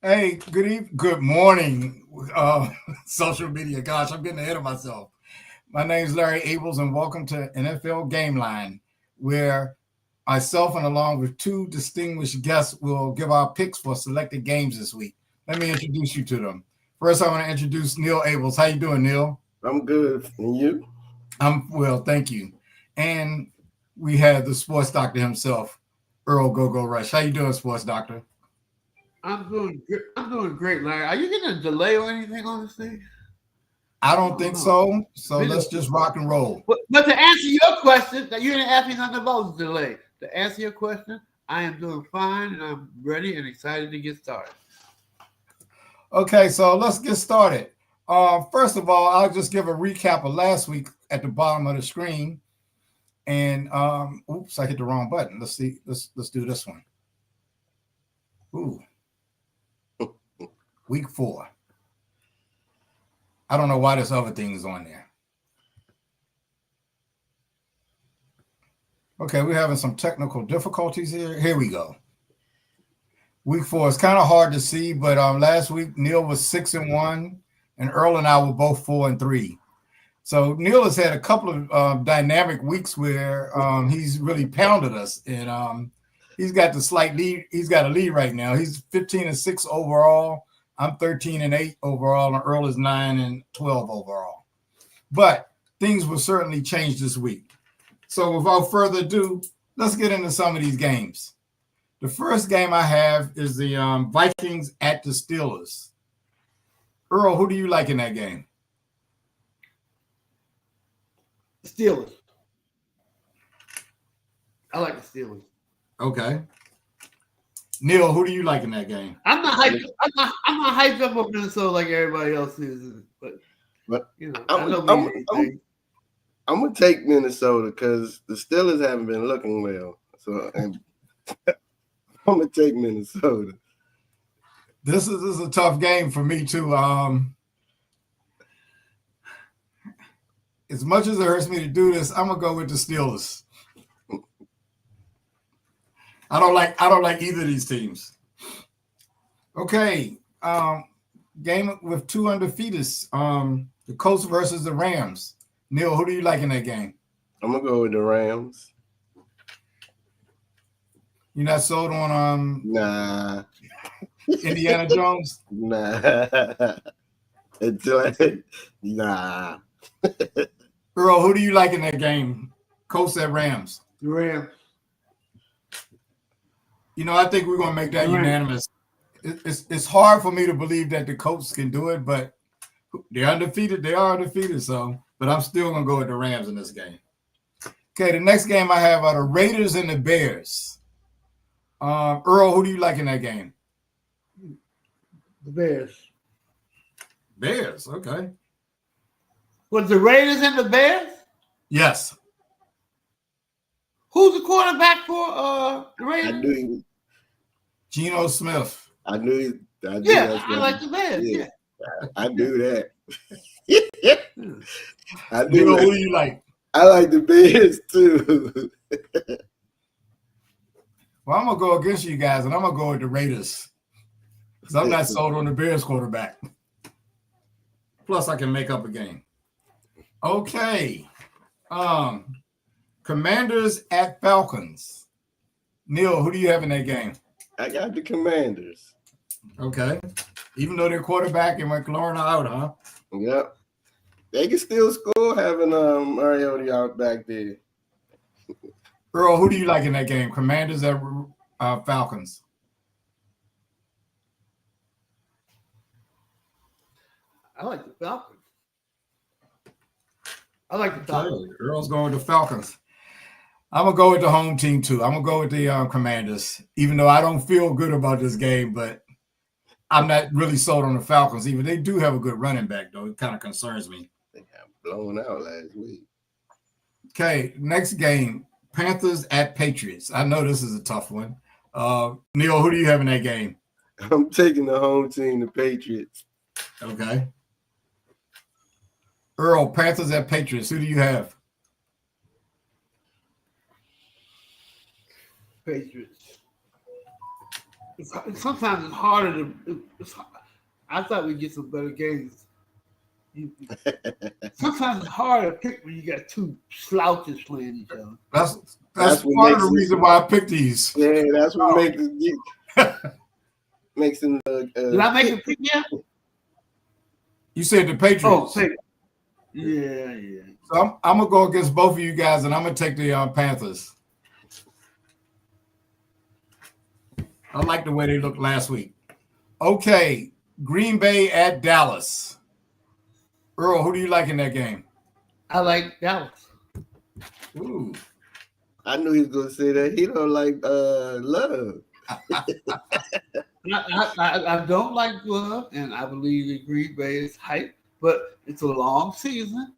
Hey, good morning, social media. Gosh, I'm getting ahead of myself. My name is Larry Abels, and welcome to NFL Gameline, where myself and along with two distinguished guests will give our picks for selected games this week. Let me introduce you to them. First, I want to introduce Neil Abels. How you doing, Neil? I'm good. And you? I'm well, thank you. And we have the sports doctor himself, Earl Go Rush. How you doing, sports doctor? I'm doing good. I'm doing great, Larry. Are you getting a delay or anything on this thing? I I don't don't think know. so. So Video. let's just rock and roll. But to answer your question, that you didn't ask me nothing about the delay. To answer your question, I am doing fine and I'm ready and excited to get started. Okay, so let's get started. First of all, I'll just give a recap of last week at the bottom of the screen. And oops, I hit the wrong button. Let's see. Let's do this one. Ooh, week 4. I don't know why there's other things on there. Okay, we're having some technical difficulties here. Here we go. Week 4 is kind of hard to see, but last week Neil was 6-1, and Earl and I were both 4-3. So Neil has had a couple of dynamic weeks where he's really pounded us, and he's got the slight lead. He's got a lead right now. He's 15-6 overall. I'm 13-8 overall, and Earl is 9-12 overall. But things will certainly change this week. So without further ado, let's get into some of these games. The first game I have is the Vikings at the Steelers. Earl, who do you like in that game? Steelers. I like the Steelers. Okay. Neil, who do you like in that game? I'm not hyped. I'm not hyped up on Minnesota like everybody else is. But you know, I know I'm gonna take Minnesota because the Steelers haven't been looking well. So I'm gonna take Minnesota. This is a tough game for me too. As much as it hurts me to do this, I'm gonna go with the Steelers. I don't like either of these teams. Okay. Game with two undefeateds. The Colts versus the Rams. Neil, who do you like in that game? I'm gonna go with the Rams. You're not sold on Nah. Indiana Jones? Nah. Nah. Earl, who do you like in that game? Colts at Rams. The Rams. You know, I think we're gonna make that unanimous. It's hard for me to believe that the Colts can do it, but they're undefeated. They are undefeated, so. But I'm still gonna go with the Rams in this game. Okay, the next game I have are the Raiders and the Bears. Earl, who do you like in that game? The Bears. Bears, okay. Was the Raiders and the Bears? Yes. Who's the quarterback for the Raiders? I knew Geno Smith. I knew I like the Bears. Yeah. I knew that. I knew that. Who do you like? I like the Bears too. Well, I'm gonna go against you guys, and I'm gonna go with the Raiders because I'm not sold on the Bears quarterback. Plus, I can make up a game. Okay. Commanders at Falcons. Neil, who do you have in that game? I got the Commanders. Okay. Even though their quarterback and McLaurin are out, huh? Yep. They can still score having Mariota out back there. Earl, who do you like in that game? Commanders at Falcons. I like the Falcons. I like the Falcons. Okay. Earl's going with the Falcons. I'm going to go with the home team, too. I'm going to go with the Commanders, even though I don't feel good about this game, but I'm not really sold on the Falcons. Even they do have a good running back, though. It kind of concerns me. They got blown out last week. Okay, next game, Panthers at Patriots. I know this is a tough one. Neil, who do you have in that game? I'm taking the home team, the Patriots. Okay. Earl, Panthers at Patriots. Who do you have? Patriots. sometimes it's harder to. I thought we'd get some better games. Sometimes it's hard to pick when you got two slouches playing each other. That's part of the reason why I picked these. Yeah, that's what makes them. Did I make a pick yet? You said the Patriots. Oh, pick. Yeah. So I'm gonna go against both of you guys, and I'm gonna take the Panthers. I like the way they looked last week. Okay, Green Bay at Dallas. Earl, who do you like in that game? I like Dallas. Ooh. I knew he was gonna say that. He don't like Love. I don't like Love, and I believe that Green Bay is hype, but it's a long season.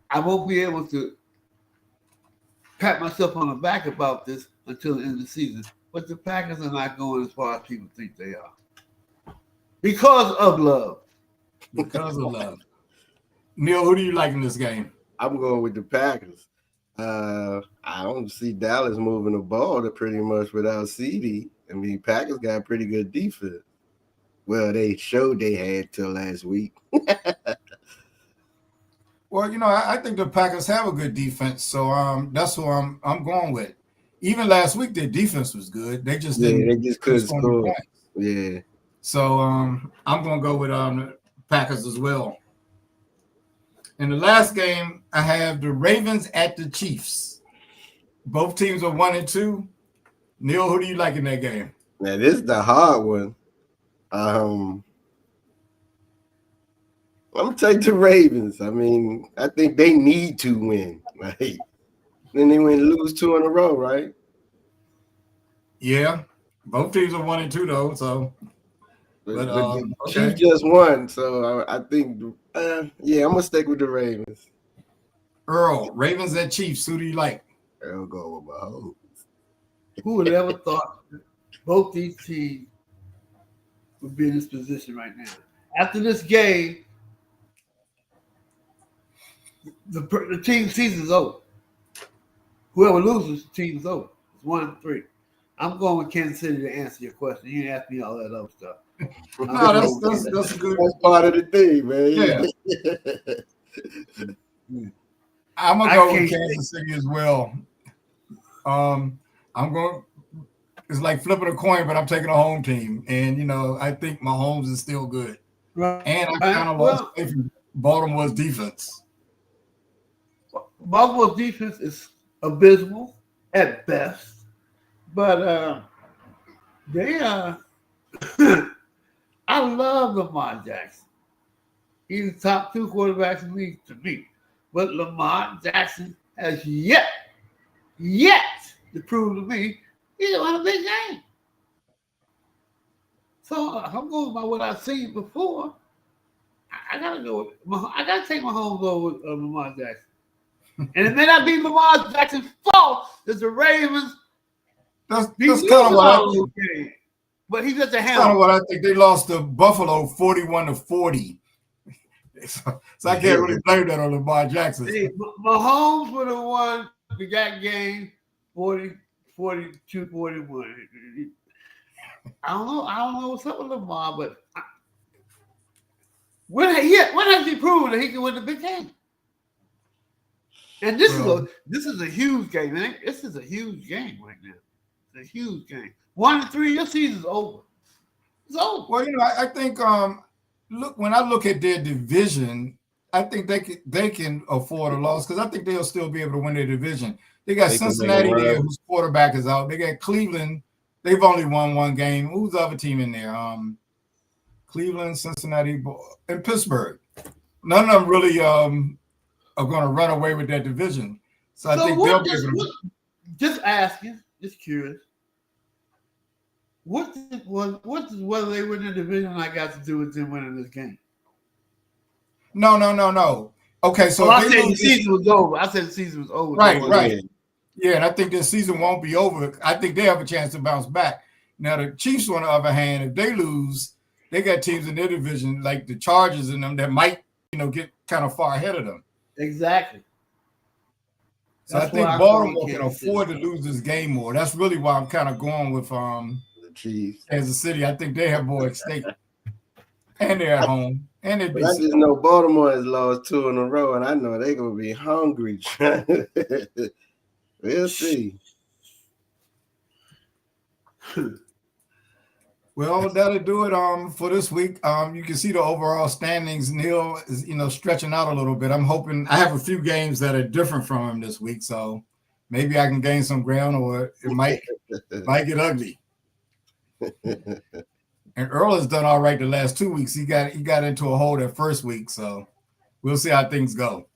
I won't be able to pat myself on the back about this until the end of the season. But the Packers are not going as far as people think they are. Because of Love. Because of Love. Neil, who do you like in this game? I'm going with the Packers. I don't see Dallas moving the ball pretty much without CD. I mean, Packers got a pretty good defense. Well, they showed they had till last week. Well, I think the Packers have a good defense, so that's who I'm going with. Even last week, their defense was good. They just didn't. They just couldn't score. Points. Yeah. So I'm going to go with the Packers as well. In the last game, I have the Ravens at the Chiefs. Both teams are 1-2. Neil, who do you like in that game? Now, this is the hard one. I'm going to take the Ravens. I mean, I think they need to win. Right? Then they went lose 2 in a row, right? Yeah. Both teams are 1-2, though. So, but the Chiefs just won. So I think, I'm going to stick with the Ravens. Earl, Ravens at Chiefs. Who do you like? I'll go with my hopes. Who would ever thought both these teams would be in this position right now? After this game, the team season's over. Whoever loses, the team's over. It's 1-3. I'm going with Kansas City to answer your question. You didn't ask me all that other stuff. No, that's good. That's part of the thing, man. Yeah. I'm gonna go with Kansas City as well. It's like flipping a coin, but I'm taking a home team. And I think Mahomes is still good. Right. And I kind of lost faith in Baltimore's defense. Baltimore's defense is abysmal at best. But they are I love Lamar Jackson. He's the top 2 quarterbacks in the league to me. But Lamar Jackson has yet to prove to me he won a big game. So I'm going by what I've seen before. I gotta go with I gotta take my home over with Lamar Jackson. And it may not be Lamar Jackson's fault that the Ravens. That's kind of what I think. But he's just a handle. Kind of what I think. They lost to Buffalo 41-40. So I can't really blame that on Lamar Jackson. Hey, Mahomes would have won that game 42-41. I don't know what's up with Lamar, but when has he proven that he can win the big game? And this is a huge game, man. This is a huge game right now. It's a huge game. 1-3, your season's over. It's over. Well, I think when I look at their division, I think they can afford a loss because I think they'll still be able to win their division. They got Cincinnati there, whose quarterback is out. They got Cleveland. They've only won 1 game. Who's the other team in there? Cleveland, Cincinnati, and Pittsburgh. None of them really are going to run away with that division. So I think they'll be able to. Just asking, just curious. What does whether they win the division I got to do with them winning this game? No. Okay, so I said the season was over. I said the season was over. Right. Yeah, and I think this season won't be over. I think they have a chance to bounce back. Now, the Chiefs, on the other hand, if they lose, they got teams in their division like the Chargers and them that might, get kind of far ahead of them. Exactly. So I think Baltimore can afford to lose this game more. That's really why I'm kind of going with Chiefs. Kansas City, I think they have more at stake. And they're at home. And they'd But be I just know Baltimore has lost 2 in a row, and I know they're gonna be hungry. We'll see. Well, that'll do it for this week. You can see the overall standings. Neil is, stretching out a little bit. I'm hoping I have a few games that are different from him this week, so maybe I can gain some ground, or it might get ugly. And Earl has done all right the last 2 weeks. He got into a hole that first week, so we'll see how things go.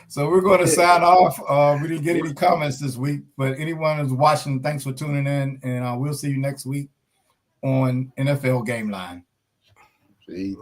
So we're going to sign off. We didn't get any comments this week, but anyone who's watching, thanks for tuning in, and we'll see you next week on NFL Gameline. See.